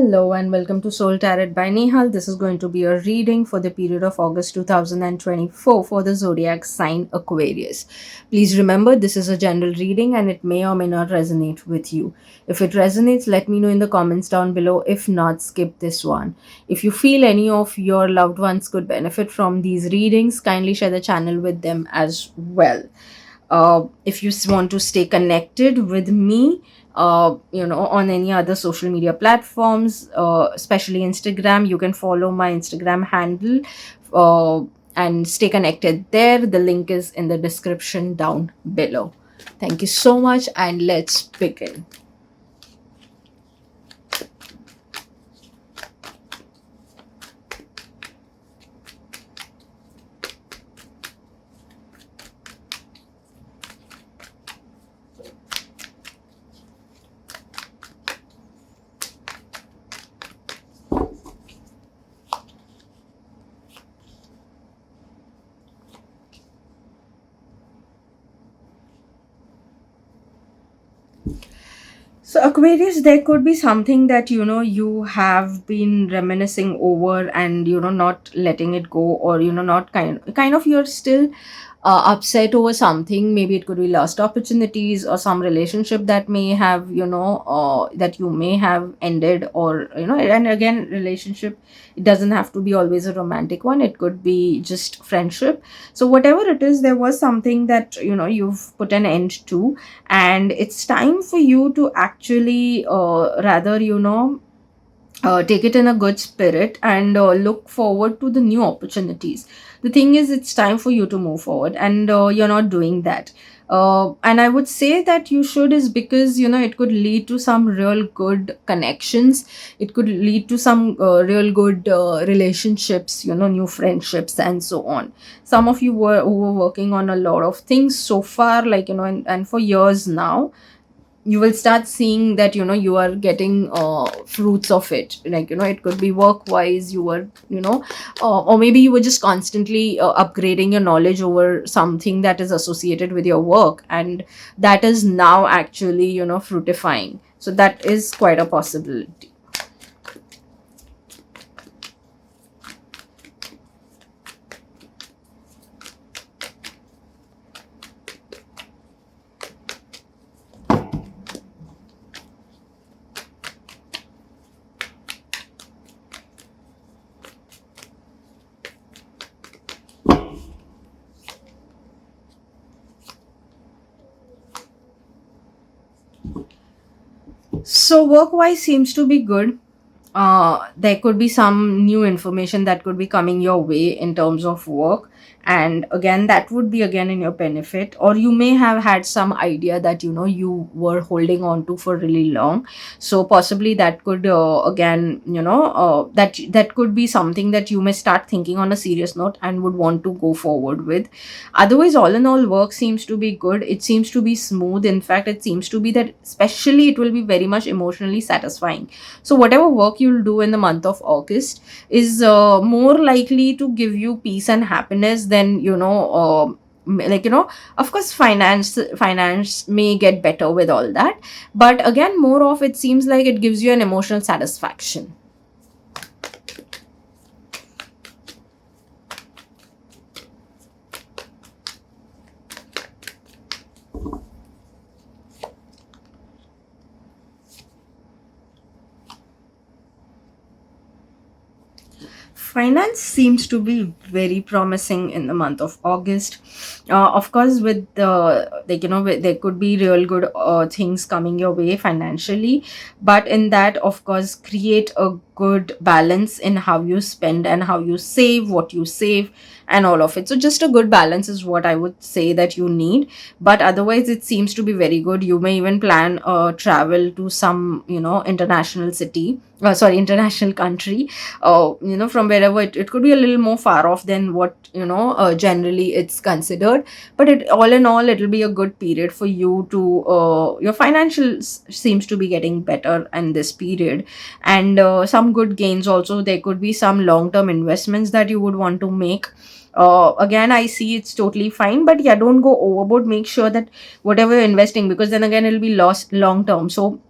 Hello and welcome to Soul Tarot by Nehal. This is going to be a reading for the period of August 2024 for the zodiac sign Aquarius. Please remember this is a general reading and it may or may not resonate with you. If it resonates, let me know in the comments down below. If not, skip this one. If you feel any of your loved ones could benefit from these readings, kindly share the channel with them as well. If you want to stay connected with me, on any other social media platforms, especially Instagram, you can follow my Instagram handle uh, and stay connected there. The link is in the description down below. Thank you so much, and let's begin. So, Aquarius, there could be something that you have been reminiscing over and not letting it go, or not kind of you're still upset over something. Maybe it could be lost opportunities or some relationship that may have that you may have ended, or and again, relationship, it doesn't have to be always a romantic one. It could be just friendship. So whatever it is, there was something that you've put an end to, and it's time for you to actually rather take it in a good spirit and look forward to the new opportunities. The thing is, it's time for you to move forward, and you're not doing that. And I would say that you should, is because it could lead to some real good connections. It could lead to some real good relationships, new friendships, and so on. Some of you who were working on a lot of things so far, like and for years now, you will start seeing that you are getting fruits of it. Like it could be work wise, you were or maybe you were just constantly upgrading your knowledge over something that is associated with your work, and that is now actually fruitifying. So that is quite a possibility. So work wise seems to be good. There could be some new information that could be coming your way in terms of work, and again, that would be again in your benefit. Or you may have had some idea that you were holding on to for really long, so possibly that could again that could be something that you may start thinking on a serious note and would want to go forward with. Otherwise, all in all, work seems to be good. It seems to be smooth. In fact, it seems to be that especially it will be very much emotionally satisfying. So whatever work you'll do in the month of August is more likely to give you peace and happiness than of course, finance may get better with all that, but again, more of it seems like it gives you an emotional satisfaction. Finance seems to be very promising in the month of August. Of course, with the there could be real good things coming your way financially, but in that, of course, create a good balance in how you spend and how you save, what you save, and all of it. So just a good balance is what I would say that you need. But otherwise, it seems to be very good. You may even plan a travel to some international city, international country, from wherever it could be a little more far off than what generally it's considered. But it, all in all, it'll be a good period for you to your financial seems to be getting better in this period, and some good gains also. There could be some long term investments that you would want to make. Again, I see it's totally fine, but yeah, don't go overboard. Make sure that whatever you're investing, because then again it'll be lost long term. So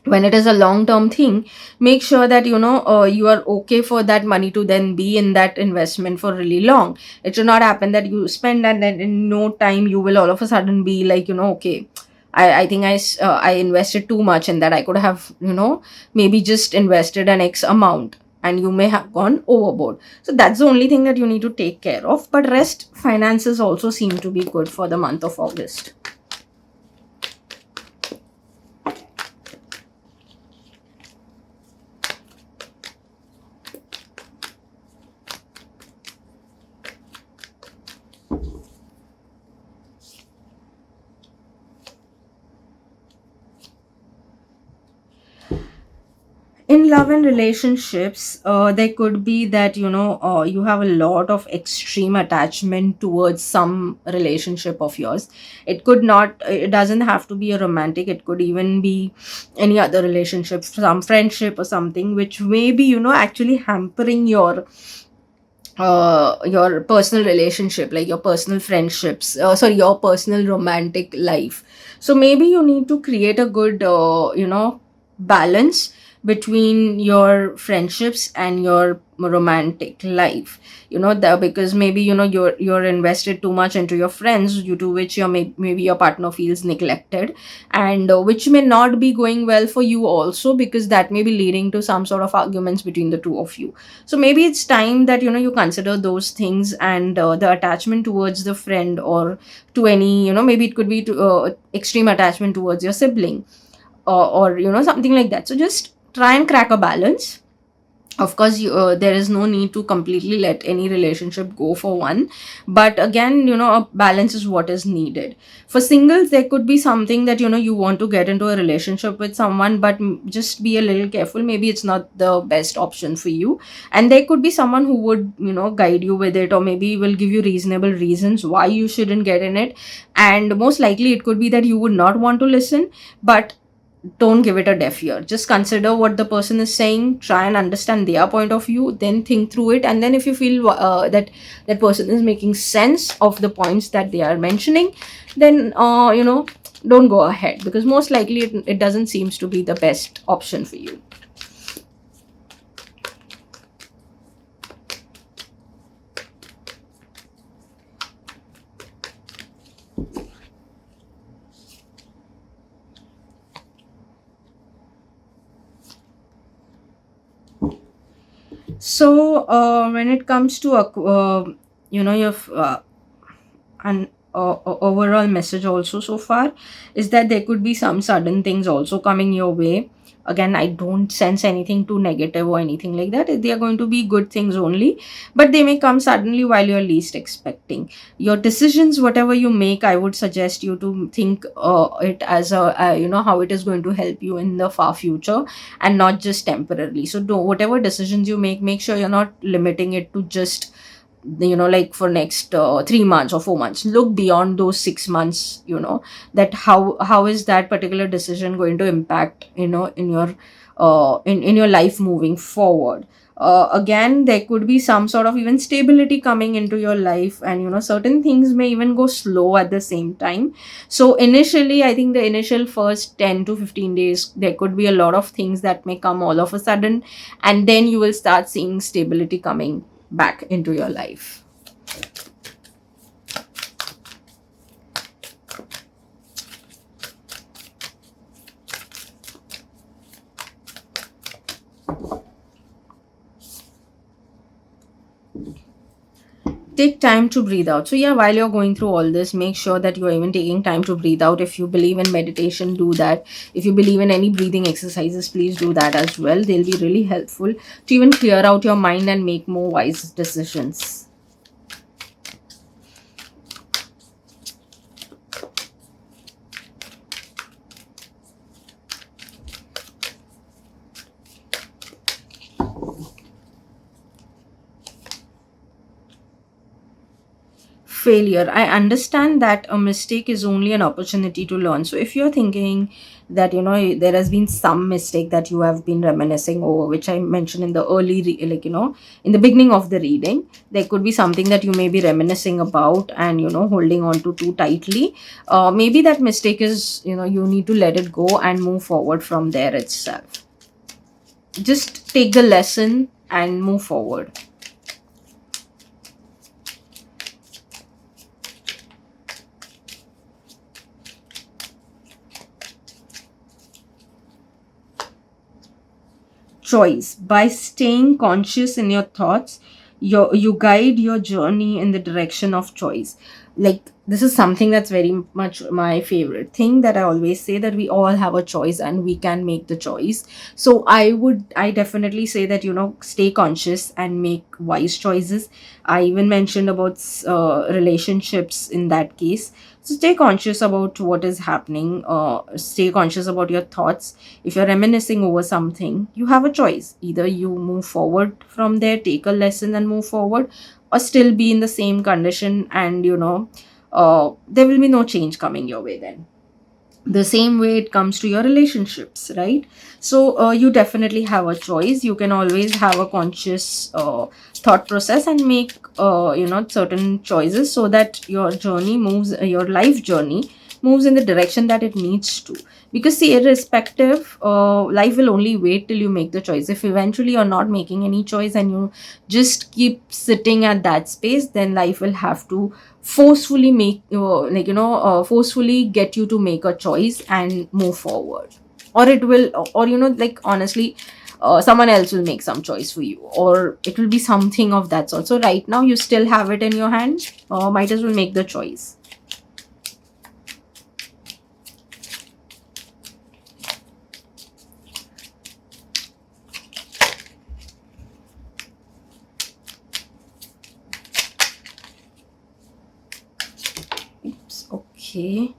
when it is a long term thing, make sure that you are okay for that money to then be in that investment for really long. It should not happen that you spend and then in no time you will all of a sudden be like, okay, I think I invested too much in that. I could have maybe just invested an X amount, and you may have gone overboard. So that's the only thing that you need to take care of. But rest finances also seem to be good for the month of August. In love and relationships, there could be that you have a lot of extreme attachment towards some relationship of yours. It doesn't have to be a romantic, it could even be any other relationship, some friendship or something, which may be actually hampering your personal relationship, like your personal friendships, sorry, your personal romantic life. So maybe you need to create a good balance between your friendships and your romantic life. Because maybe you're invested too much into your friends, due to which maybe your partner feels neglected, and which may not be going well for you also, because that may be leading to some sort of arguments between the two of you. So maybe it's time that you consider those things, and the attachment towards the friend, or to any maybe it could be to extreme attachment towards your sibling, or something like that. So just try and crack a balance. Of course, there is no need to completely let any relationship go for one, but again, a balance is what is needed. For singles, there could be something that you want to get into a relationship with someone, but just be a little careful. Maybe it's not the best option for you, and there could be someone who would guide you with it, or maybe will give you reasonable reasons why you shouldn't get in it. And most likely it could be that you would not want to listen, but don't give it a deaf ear. Just consider what the person is saying, try and understand their point of view, then think through it, and then if you feel that that person is making sense of the points that they are mentioning, then don't go ahead, because most likely it doesn't seems to be the best option for you. So when it comes to your an overall message also so far is that there could be some sudden things also coming your way. Again, I don't sense anything too negative or anything like that. They are going to be good things only, but they may come suddenly while you're least expecting. Your decisions, whatever you make, I would suggest you to think it as how it is going to help you in the far future, and not just temporarily. So do whatever decisions you make sure you're not limiting it to just like for next 3 months or 4 months. Look beyond those 6 months, that how is that particular decision going to impact in your in your life moving forward. Again, there could be some sort of even stability coming into your life, and certain things may even go slow at the same time. So initially, I think the initial first 10 to 15 days, there could be a lot of things that may come all of a sudden, and then you will start seeing stability coming back into your life. Take time to breathe out. So yeah, while you're going through all this, make sure that you're even taking time to breathe out. If you believe in meditation, do that. If you believe in any breathing exercises, please do that as well. They'll be really helpful to even clear out your mind and make more wise decisions. failure. I understand that a mistake is only an opportunity to learn. So if you're thinking that there has been some mistake that you have been reminiscing over, which I mentioned in the in the beginning of the reading, there could be something that you may be reminiscing about and holding on to too tightly. Maybe that mistake is, you need to let it go and move forward from there itself. Just take the lesson and move forward. Choice. By staying conscious in your thoughts, you guide your journey in the direction of choice. Like, this is something that's very much my favorite thing, that I always say, that we all have a choice and we can make the choice. So I definitely say that stay conscious and make wise choices. I even mentioned about relationships in that case. So stay conscious about what is happening. Stay conscious about your thoughts. If you're reminiscing over something, you have a choice. Either you move forward from there, take a lesson and move forward, or still be in the same condition, and there will be no change coming your way then. The same way it comes to your relationships, right? So you definitely have a choice. You can always have a conscious thought process and make certain choices, so that your journey moves, your life journey moves in the direction that it needs to. Because see, irrespective, life will only wait till you make the choice. If eventually you're not making any choice and you just keep sitting at that space, then life will have to forcefully make forcefully get you to make a choice and move forward. Or it will, or like, honestly, someone else will make some choice for you, or it will be something of that sort. So right now you still have it in your hand. Might as well make the choice. Oops, okay.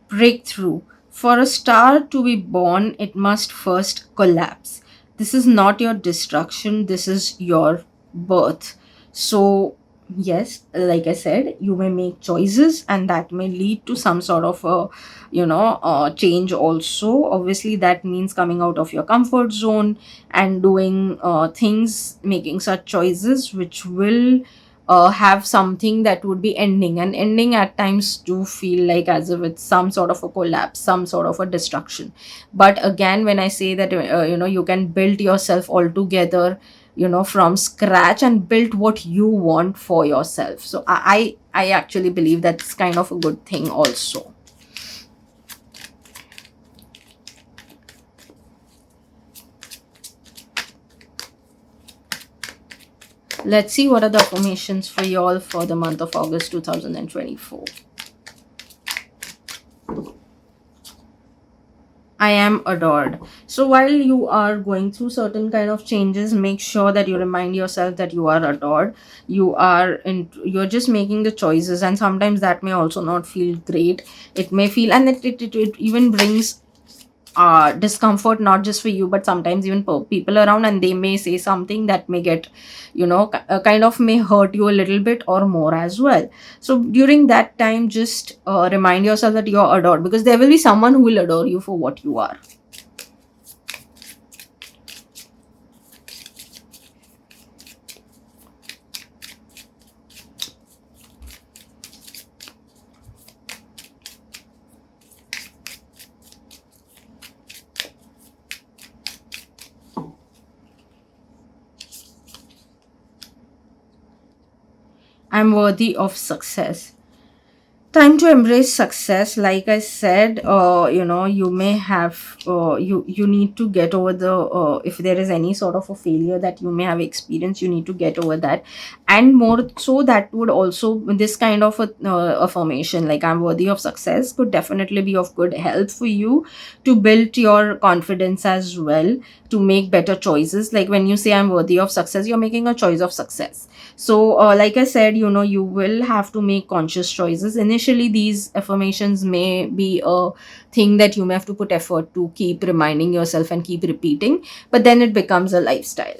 Breakthrough. For a star to be born, it must first collapse. This is not your destruction, this is your birth. So, yes, like I said, you may make choices and that may lead to some sort of a, change also. Obviously, that means coming out of your comfort zone and doing things, making such choices which will have something that would be ending, and ending at times do feel like as if it's some sort of a collapse, some sort of a destruction. But again, when I say that you can build yourself altogether, from scratch, and build what you want for yourself. So I actually believe that's kind of a good thing also. Let's see what are the affirmations for you all for the month of August 2024. I am adored. So while you are going through certain kind of changes, make sure that you remind yourself that you are adored. You're just making the choices, and sometimes that may also not feel great. It may feel, and it even brings discomfort, not just for you but sometimes even people around, and they may say something that may get kind of may hurt you a little bit or more as well. So during that time, just remind yourself that you're adored, because there will be someone who will adore you for what you are. I'm worthy of success. Time to embrace success. Like I said, you may have you need to get over the if there is any sort of a failure that you may have experienced, you need to get over that. And more so, that would also, this kind of a affirmation like I'm worthy of success could definitely be of good help for you to build your confidence as well, to make better choices. Like when you say I'm worthy of success, you're making a choice of success. So like I said, you will have to make conscious choices. Initially, these affirmations may be a thing that you may have to put effort to keep reminding yourself and keep repeating, but then it becomes a lifestyle.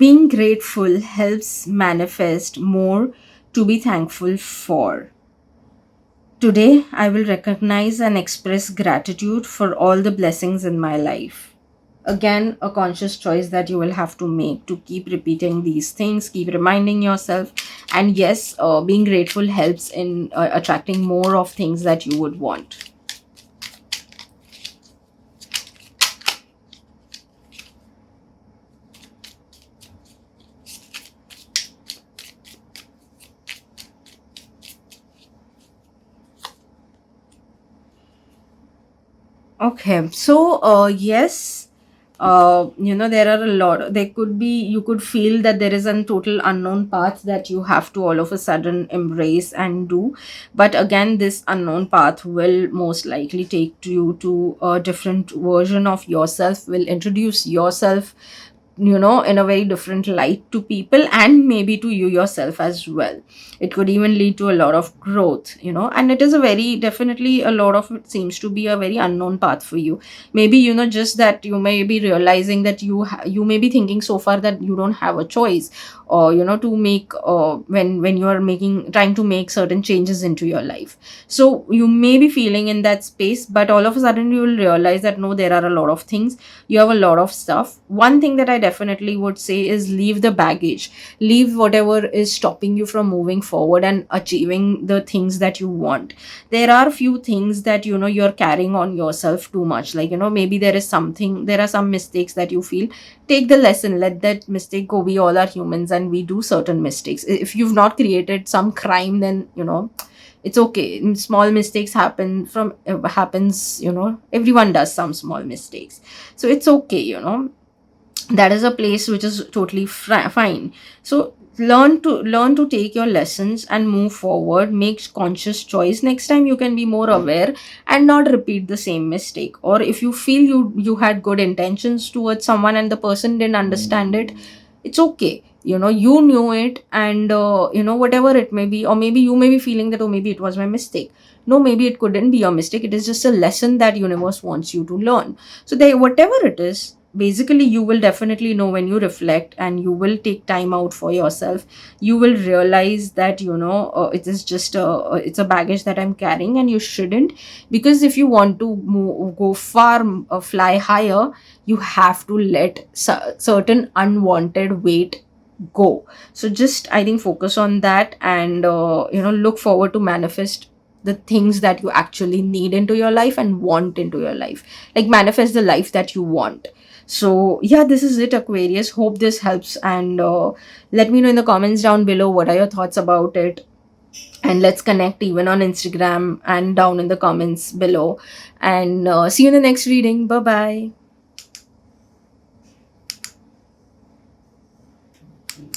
Being grateful helps manifest more to be thankful for. Today, I will recognize and express gratitude for all the blessings in my life. Again, a conscious choice that you will have to make to keep repeating these things, keep reminding yourself. And yes, being grateful helps in attracting more of things that you would want. Okay, so yes, there are a lot. There could be, you could feel that there is a total unknown path that you have to all of a sudden embrace and do. But again, this unknown path will most likely take you to a different version of yourself, will introduce yourself, in a very different light to people, and maybe to you yourself as well. It could even lead to a lot of growth, and it is a very, definitely, a lot of it seems to be a very unknown path for you. Maybe, just that you may be realizing that you may be thinking so far that you don't have a choice, or to make, when you are making, trying to make certain changes into your life. So you may be feeling in that space, but all of a sudden you will realize that no, there are a lot of things, you have a lot of stuff. One thing that I definitely would say is leave the baggage, leave whatever is stopping you from moving forward and achieving the things that you want. There are few things that you're carrying on yourself too much, like maybe there are some mistakes that you feel. Take the lesson, let that mistake go. We all are humans and we do certain mistakes. If you've not created some crime, then it's okay. Small mistakes happens, everyone does some small mistakes. So it's okay, that is a place which is totally fine. So learn to take your lessons and move forward. Make conscious choice. Next time you can be more aware and not repeat the same mistake. Or if you feel you had good intentions towards someone and the person didn't understand it, it's okay. You knew it, and whatever it may be, or maybe you may be feeling that, oh, maybe it was my mistake. No, maybe it couldn't be your mistake. It is just a lesson that universe wants you to learn. So whatever it is, basically you will definitely know when you reflect and you will take time out for yourself. You will realize that it is just it's a baggage that I'm carrying, and you shouldn't. Because if you want to go far, fly higher, you have to let certain unwanted weight go. So just, I think, focus on that, and look forward to manifest the things that you actually need into your life and want into your life. Like, manifest the life that you want. So yeah, this is it, Aquarius. Hope this helps, and let me know in the comments down below what are your thoughts about it. And let's connect even on Instagram and down in the comments below. And see you in the next reading. Bye bye.